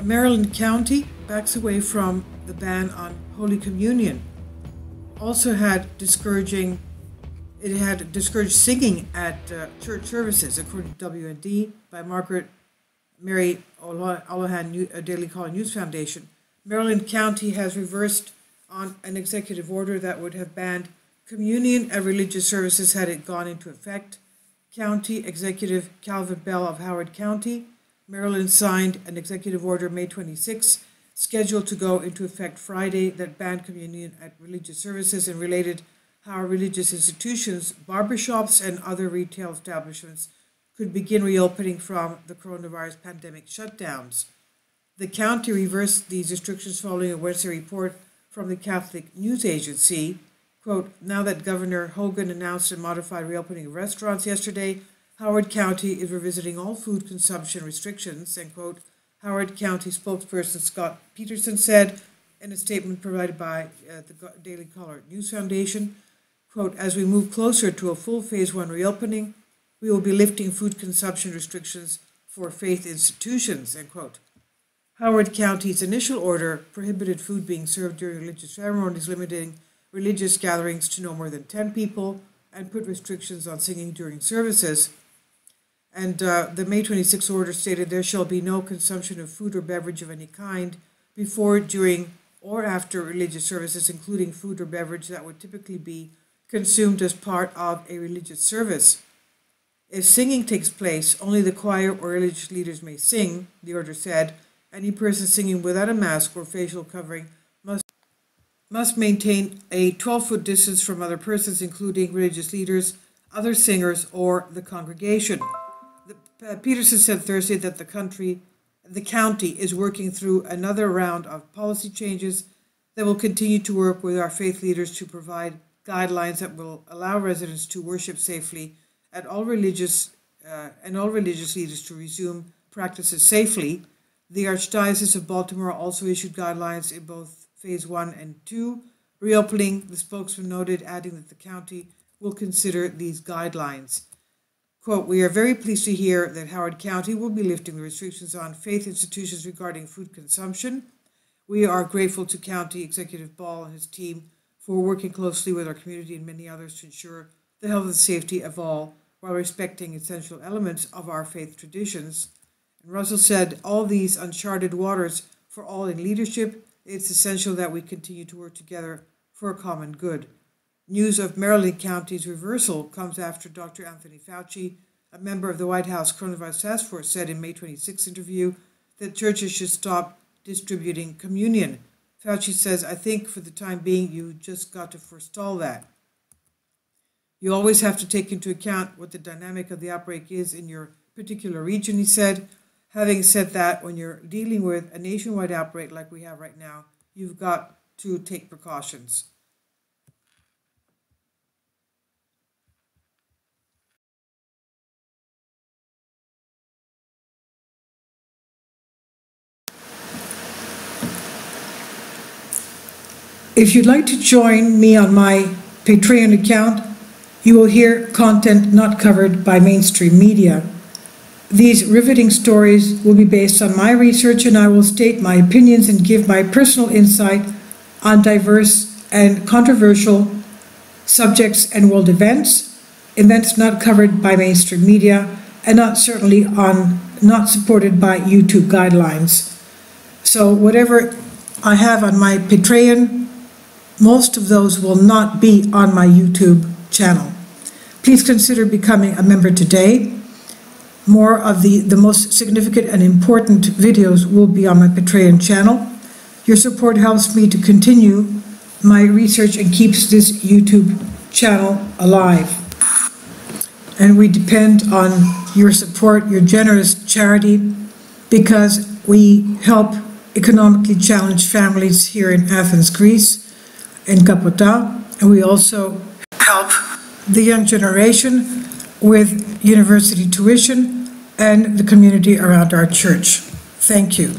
Maryland County backs away from the ban on Holy Communion. Also had discouraged singing at church services, according to WND, by Mary Olohan Daily Caller News Foundation. Maryland County has reversed on an executive order that would have banned communion at religious services had it gone into effect. County Executive Calvin Bell of Howard County, Maryland signed an executive order May 26, scheduled to go into effect Friday, that banned communion at religious services and related how religious institutions, barbershops, and other retail establishments could begin reopening from the coronavirus pandemic shutdowns. The county reversed these restrictions following a Wednesday report from the Catholic News Agency. Quote, now that Governor Hogan announced a modified reopening of restaurants yesterday, Howard County is revisiting all food consumption restrictions, end quote, Howard County spokesperson Scott Peterson said in a statement provided by the Daily Caller News Foundation. Quote, as we move closer to a full Phase 1 reopening, we will be lifting food consumption restrictions for faith institutions, end quote. Howard County's initial order prohibited food being served during religious ceremonies, limiting religious gatherings to no more than 10 people, and put restrictions on singing during services. And the May 26 order stated there shall be no consumption of food or beverage of any kind before, during, or after religious services, including food or beverage that would typically be consumed as part of a religious service. If singing takes place, only the choir or religious leaders may sing, the order said. Any person singing without a mask or facial covering must maintain a 12-foot distance from other persons, including religious leaders, other singers, or the congregation. Peterson said Thursday that the county is working through another round of policy changes that will continue to work with our faith leaders to provide guidelines that will allow residents to worship safely at all religious leaders to resume practices safely. The Archdiocese of Baltimore also issued guidelines in both Phase 1 and 2, reopening, the spokesman noted, adding that the county will consider these guidelines. Quote, we are very pleased to hear that Howard County will be lifting the restrictions on faith institutions regarding food consumption. We are grateful to County Executive Ball and his team for working closely with our community and many others to ensure the health and safety of all while respecting essential elements of our faith traditions. And Russell said, all these uncharted waters for all in leadership, it's essential that we continue to work together for a common good. News of Maryland County's reversal comes after Dr. Anthony Fauci, a member of the White House Coronavirus Task Force, said in May 26 interview that churches should stop distributing communion. Fauci says, I think for the time being, you just got to forestall that. You always have to take into account what the dynamic of the outbreak is in your particular region, he said. Having said that, when you're dealing with a nationwide outbreak like we have right now, you've got to take precautions. If you'd like to join me on my Patreon account, you will hear content not covered by mainstream media. These riveting stories will be based on my research, and I will state my opinions and give my personal insight on diverse and controversial subjects and world events not covered by mainstream media, and not supported by YouTube guidelines. So whatever I have on my Patreon, most of those will not be on my YouTube channel. Please consider becoming a member today. More of the most significant and important videos will be on my Patreon channel. Your support helps me to continue my research and keeps this YouTube channel alive. And we depend on your support, your generous charity, because we help economically challenged families here in Athens, Greece, in Kapota, and we also help the young generation with university tuition and the community around our church. Thank you.